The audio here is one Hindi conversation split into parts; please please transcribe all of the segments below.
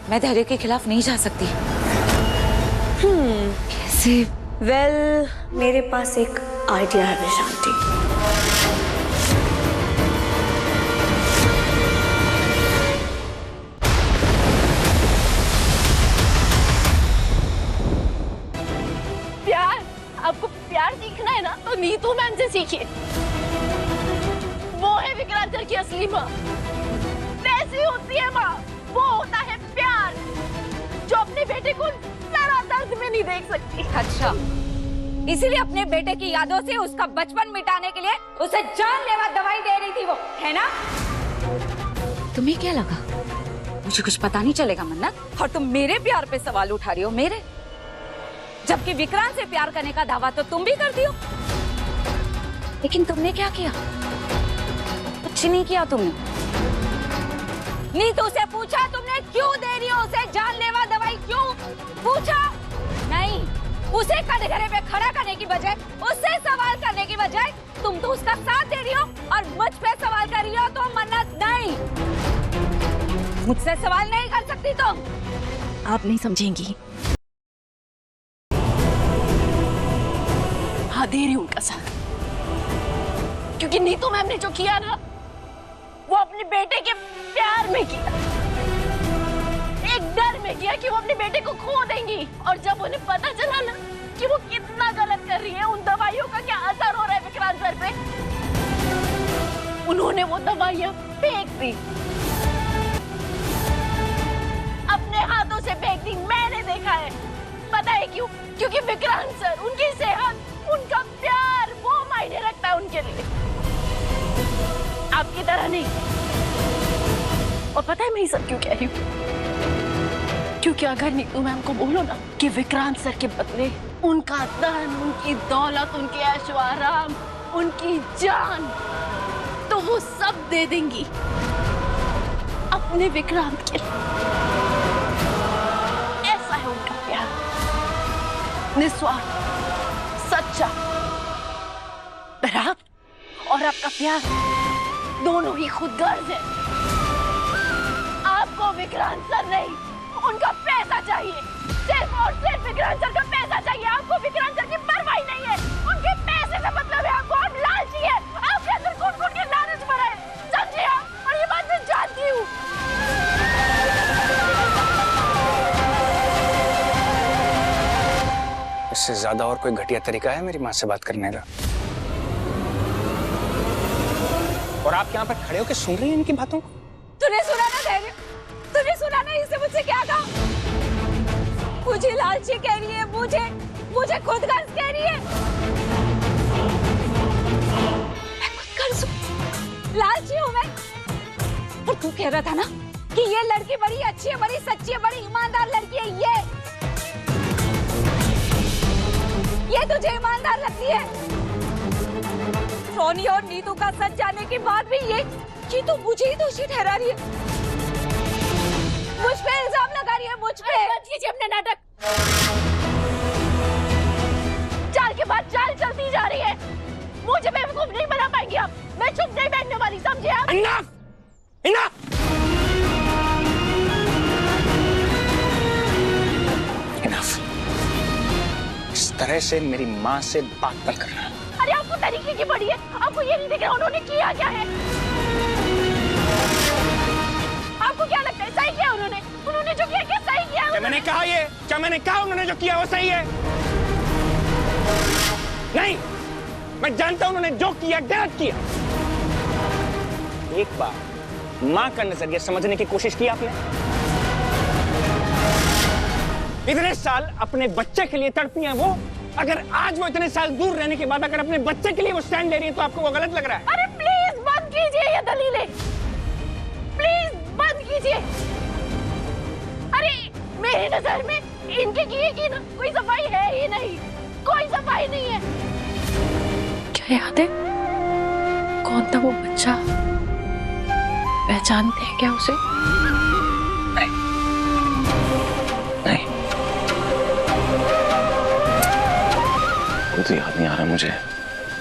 मैं धैर्य के खिलाफ नहीं जा सकती। कैसे? वेल, मेरे पास एक आइडिया है विशांति। प्यार, आपको प्यार सीखना है ना तो नीतू मैम से सीखिए। वो है विक्रांत सर की असली माँ। वैसी होती है माँ, वो होता है प्यार, जो अपने बेटे को जरा दर्द में नहीं देख सकती। अच्छा, इसीलिए अपने बेटे की यादों से उसका बचपन मिटाने के लिए उसे जानलेवा दवाई दे रही थी वो, है ना? तुम्हें क्या लगा मुझे कुछ पता नहीं चलेगा मन्नत? और तुम मेरे प्यार पे सवाल उठा रही हो, मेरे, जबकि विक्रांत से प्यार करने का दावा तो तुम भी करती हो। लेकिन तुमने क्या किया? कुछ नहीं किया तुमने। नीतू से पूछा तुमने क्यों दे रही हो उसे जानलेवा दवाई? क्यों पूछा? नहीं, उसे कटघरे पे खड़ा करने की बजाय, उससे सवाल करने की बजाय तुम तो उसका साथ दे रही हो और मुझ पे सवाल कर रही हो। तो मन्नत नहीं, मुझसे सवाल नहीं कर सकती तुम। आप नहीं समझेंगी। हाँ, दे रही हूँ उनका साथ, क्योंकि नीतू मैम ने जो किया ना, वो अपने बेटे के प्यार में किया, एक डर में किया कि वो अपने बेटे को खो देंगी। और जब उन्हें पता चला ना कि वो कितना गलत कर रही है, उन दवाइयों का क्या असर हो रहा है विक्रांत सर पे, उन्होंने वो दवाइयां फेंक दी, अपने हाथों से फेंक दी। मैंने देखा है। पता है क्यों? क्योंकि विक्रांत सर, उनकी सेहत, उनका प्यार, वो मायने रखता है उनके लिए, आपकी तरह नहीं। और पता है मैं ये सब क्यों कह रही हूँ? क्योंकि अगर नीतू मैम को बोलो ना कि विक्रांत सर के बदले उनका धन, उनकी दौलत, उनके ऐशो आराम, उनकी जान, तो वो सब दे देंगी अपने विक्रांत के लिए। ऐसा है उनका प्यार, निस्वार्थ, सच्चा। पर आप और आपका प्यार दोनों ही खुदगर्ज है। आपको विक्रांत सर नहीं, उनका पैसा चाहिए, सिर्फ और सिर्फ विक्रांत सर का पैसा चाहिए। आपको विक्रांत सर की परवाह नहीं है, उनके पैसे से मतलब है आपको। आप लालची है, आपके अंदर कौन-कौन के लालच भरा है, समझे आप? और ये बात मैं जानती हूँ। इससे ज्यादा और कोई घटिया तरीका है मेरी माँ से बात करने का? और आप यहाँ पर खड़े होकर सुन रही हैं इनकी बातों को? तूने सुना ना धैर्य? तूने सुना ना इससे मुझसे क्या कहा? मुझे लालची कह रही है, मुझे खुदगर्ज कह रही है। मैं खुदगर्ज हूँ, लालची हूँ मैं? और तू कह रहा था ना कि ये लड़की बड़ी अच्छी है, बड़ी सच्ची है, बड़ी ईमानदार लड़की है। ये तुझे ईमानदार लगती है? रोनी और नीतू का सच जानने के बाद भी ये कि तू मुझे ही दोषी ठहरा रही है, मुझ पे इल्जाम लगा रही है, मुझ पे। मत कीजिए अपने नाटक। चाल के बाद चाल चलती जा रही है, मुझे बेवकूफ नहीं बना पाएंगे आप। मैं चुप नहीं बैठने वाली, समझे आप? Enough! Enough! Enough! इस तरह से मेरी माँ से बात मत करना। अरे आपको तरीके की पड़ी है, आपको ये नहीं दिख रहा उन्होंने किया क्या है? आपको क्या लगता है सही किया उन्होंने? उन्होंने जो किया क्या सही किया? क्या मैंने कहा ये? क्या मैंने कहा उन्होंने जो किया वो सही है? नहीं, मैं जानता हूं उन्होंने जो किया गलत किया। एक बार माँ का नजरिया समझने की कोशिश की आपने? इतने साल अपने बच्चे के लिए तड़पी हैं वो, अगर आज वो इतने साल दूर रहने के बाद अगर अपने बच्चे के लिए वो स्टैंड ले रही है तो आपको वो गलत लग रहा है? अरे प्लीज बंद कीजिए ये दलीलें, प्लीज बंद कीजिए। अरे मेरी नजर में इनके किए की ना कोई सफाई है ही नहीं, कोई सफाई नहीं है। क्या याद है कौन था वो बच्चा? पहचानते हैं क्या उसे? नहीं, नहीं, वो तो याद नहीं आ रहा मुझे,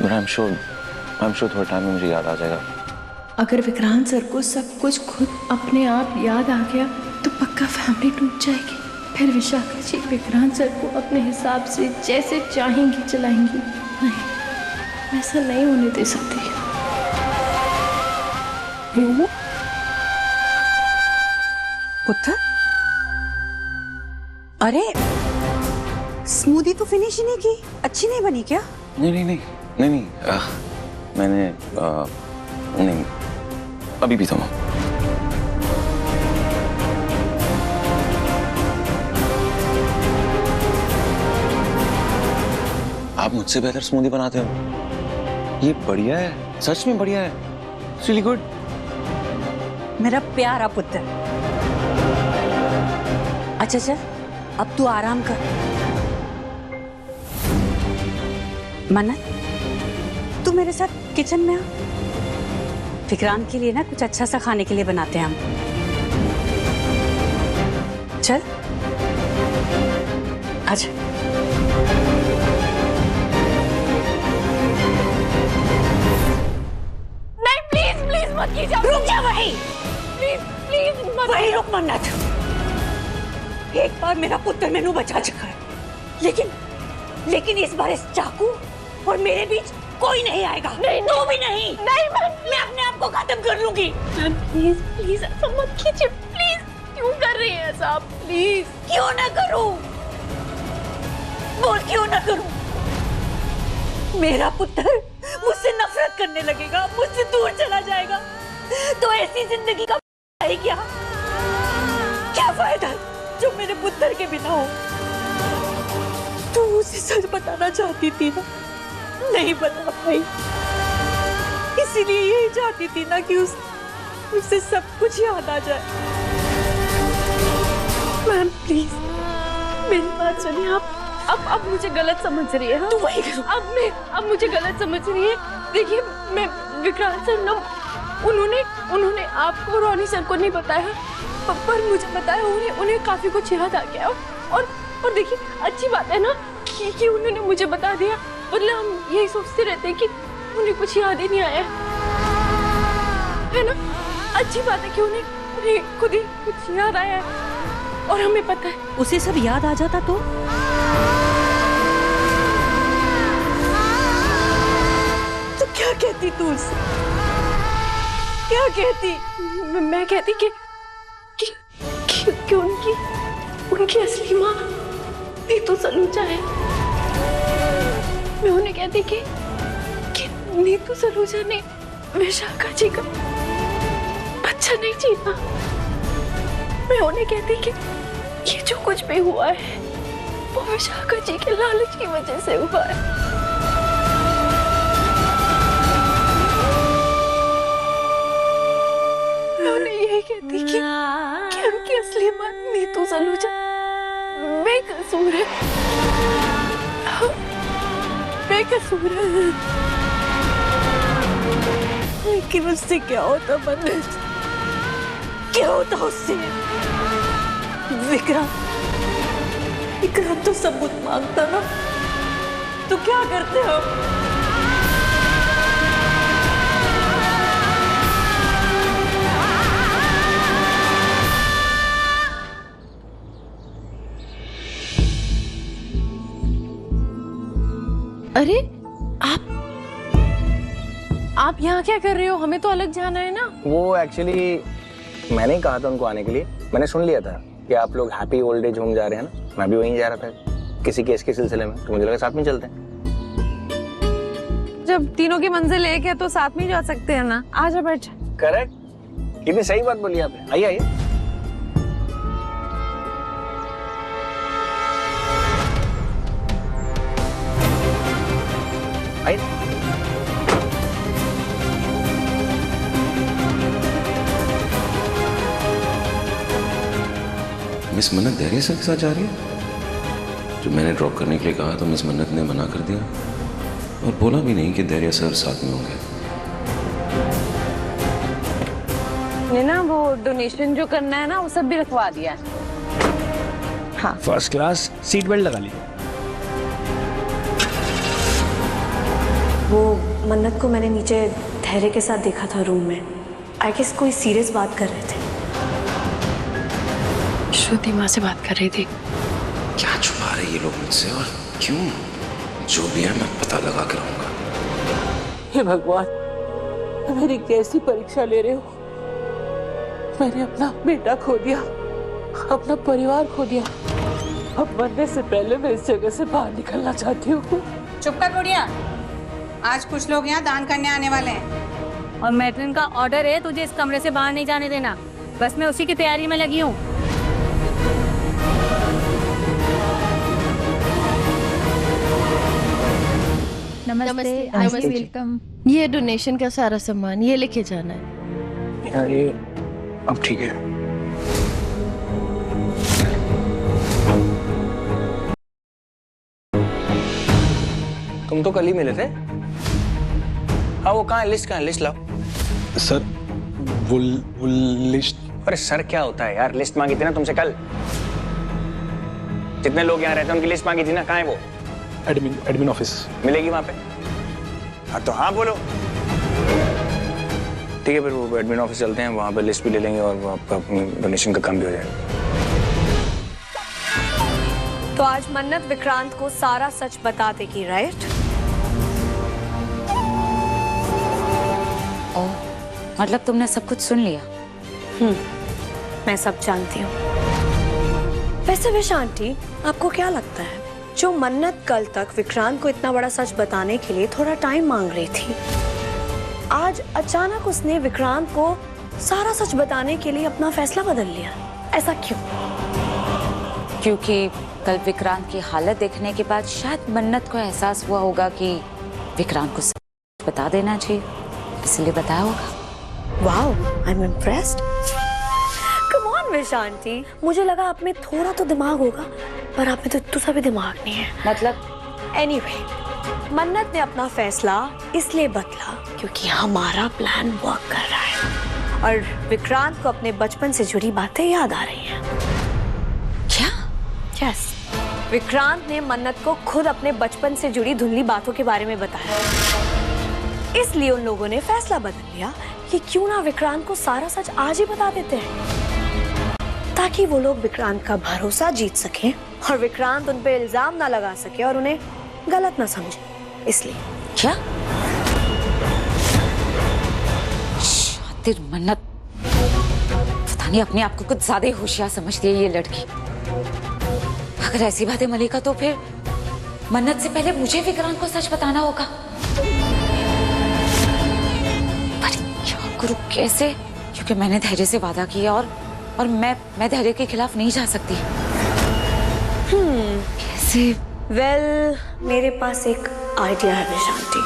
but I'm sure थोड़ा टाइम में मुझे याद आ जाएगा। अगर विक्रांत सर को सब कुछ खुद अपने आप याद आ गया तो पक्का फैमिली टूट जाएगी। फिर विशाखा जी विक्रांत सर को अपने हिसाब से जैसे चाहेंगी चलाएंगी। नहीं, मैं ऐसा नहीं होने दे सकती। पुत्र, अरे स्मूदी तो फिनिश ही नहीं की, अच्छी नहीं बनी क्या? नहीं नहीं नहीं नहीं नहीं मैंने नहीं, अभी भी तो आप मुझसे बेहतर स्मूदी बनाते हो। ये बढ़िया है, सच में बढ़िया है। It's really good. मेरा प्यारा पुत्र, अच्छा चल अब तू आराम कर। मन्नत, तू मेरे साथ किचन में आ। विक्रांत के लिए ना कुछ अच्छा सा खाने के लिए बनाते हैं हम। चल आजा। नहीं प्लीज प्लीज मत कीजिए। रुक जा वहीं, प्लीज प्लीज मत। वहीं रुक मन्नत। एक बार मेरा पुत्र मैनू बचा चुका है, लेकिन इस बार इस चाकू और मेरे बीच कोई नहीं आएगा। नहीं, तू भी नहीं। नहीं मैं अपने आप को खत्म कर लूंगी। प्लीज प्लीज ऐसा मत कीजिए। प्लीज क्यों कर रही है ऐसा आप? प्लीज। क्यों ना करूं? बोल क्यों ना करूं? मेरा पुत्र मुझसे नफरत करने लगेगा, मुझसे दूर चला जाएगा, तो ऐसी जिंदगी का है क्या? क्या फायदा जो मेरे पुत्र के बिना हो? तू उसे सच बताना चाहती थी ना, नहीं बता पाई। इसीलिए यही चाहती थी ना कि उसे सब कुछ याद आ जाए। मैम प्लीज मेरी बात सुनिए। आप अब मुझे गलत समझ रही है। तू वही करो। अब मुझे गलत समझ रही है। देखिए मैं विक्रांत सर ना उन्होंने आपको और रोनी सर को नहीं बताया, पर मुझे बताया। उन्हें काफी कुछ याद आ गया। और देखिए अच्छी बात है ना कि उन्होंने मुझे बता दिया, वरना हम यही सोचते रहते कि उन्हें कुछ याद ही नहीं आया है ना। अच्छी बात है कि उन्हें खुद ही कुछ याद आया है और हमें पता है। उसे सब याद आ जाता तो क्या कहती तू उससे? क्या कहती? मैं कहती कि उनकी असली माँ नीतू सलूजा है। मैं उन्हें कहती कि नीतू सलूजा ने विशाखा जी का बच्चा नहीं जीता। मैं उन्हें कहती कि ये जो कुछ भी हुआ है वो विशाखा जी के लालच की वजह से हुआ है। मैं उन्हें यही कहती कि उनकी असली माँ नीतू सलूजा बेकसूर है, बेकसूर है। लेकिन उससे क्या होता मन्नत? क्या होता उससे? विक्रांत तो सबूत मांगता ना, तो क्या करते हो? अरे आप यहाँ क्या कर रहे हो? हमें तो अलग जाना है ना। वो एक्चुअली मैंने ही कहा था उनको आने के लिए। मैंने सुन लिया था कि आप लोग हैप्पी ओल्ड एज होम जा रहे हैं ना। मैं भी वहीं जा रहा था किसी केस के सिलसिले में, तो मुझे लगा साथ में चलते हैं। जब तीनों की मंजिल एक है तो साथ में ही जा सकते हैं ना। आजा बैठ। करेक्ट, कितनी सही बात बोली आपने। आइए आइए। आइए। मिस मन्नत धैर्य सर के साथ जा रही है? जब मैंने ड्रॉप करने के लिए कहा तो मिस मन्नत ने मना कर दिया और बोला भी नहीं कि धैर्य सर साथ में होंगे। ने ना वो डोनेशन जो करना है ना वो सब भी रखवा दिया है। हाँ फर्स्ट क्लास। सीट बेल्ट लगा लीजिए। वो मन्नत को मैंने नीचे धैर्य के साथ देखा था रूम में। आई गेस कोई सीरियस बात कर रहे थे। श्रुति माँ से बात कर रही थी। क्या छुपा रहे ये लोग मुझसे और क्यों? जो भी है मैं पता लगा के रहूंगा। हे भगवान, मेरी कैसी परीक्षा ले रहे हो? मैंने अपना बेटा खो दिया, अपना परिवार खो दिया। अब मरने से पहले मैं इस जगह से बाहर निकलना चाहती हूँ। चुप कर बुढ़िया। आज कुछ लोग यहाँ दान करने आने वाले हैं और मैट्रिन का ऑर्डर है तुझे इस कमरे से बाहर नहीं जाने देना। बस मैं उसी की तैयारी में लगी हूँ। नमस्ते। वेलकम। ये डोनेशन का सारा सामान ये लेके जाना है। यार ये अब ठीक है। तुम तो कल ही मिले थे। हाँ वो कहाँ है? लिस्ट कहाँ है? लिस्ट लाओ। सर वो लिस्ट। अरे सर क्या होता है यार? लिस्ट मांगी थी ना तुमसे कल। जितने लोग यहाँ रहते हैं उनकी लिस्ट मांगी थी ना, कहाँ है वो? एडमिन ऑफिस मिलेगी वहां पे? हाँ तो हाँ बोलो। ठीक है फिर वो एडमिन ऑफिस चलते हैं, वहां पे लिस्ट भी ले लेंगे और वो आपका डोनेशन का काम भी हो जाएगा। तो आज मन्नत विक्रांत को सारा सच बता देगी, राइट? ओ, मतलब तुमने सब कुछ सुन लिया? मैं सब जानती हूँ। वैसे विश आंटी, आपको क्या लगता है जो मन्नत कल तक विक्रांत को इतना बड़ा सच बताने के लिए थोड़ा टाइम मांग रही थी, आज अचानक उसने विक्रांत को सारा सच बताने के लिए अपना फैसला बदल लिया? ऐसा क्यों? क्योंकि कल विक्रांत की हालत देखने के बाद शायद मन्नत को एहसास हुआ होगा कि विक्रांत को सच बता देना चाहिए, इसलिए बताया होगा। Wow, I am impressed. Come on wish aunty, मुझे लगा आप में थोड़ा तो दिमाग होगा, पर आप में तो इतना सा भी दिमाग नहीं है। मतलब एनीवे, मन्नत ने अपना फैसला इसलिए बदला क्योंकि हमारा प्लान वर्क कर रहा है और विक्रांत को अपने बचपन से जुड़ी बातें याद आ रही हैं। क्या? यस, विक्रांत ने मन्नत को खुद अपने बचपन से जुड़ी धुंधली बातों के बारे में बताया। इसलिए उन लोगों ने फैसला बदल लिया कि क्यों ना विक्रांत को सारा सच आज ही बता देते हैं, ताकि वो लोग विक्रांत का भरोसा जीत सकें और विक्रांत उन पे इल्जाम ना लगा सके और उन्हें गलत ना समझे। इसलिए क्या? शातिर मन्नत, पता नहीं अपने आप को कुछ ज्यादा ही होशियार समझती है ये लड़की। अगर ऐसी बात है मलिका, तो फिर मन्नत से पहले मुझे विक्रांत को सच बताना होगा। पर क्या करूं, कैसे? क्योंकि मैंने धैर्य से वादा किया और मैं धैर्य के खिलाफ नहीं जा सकती। कैसे? वेल, मेरे पास एक आइडिया है विश आंटी।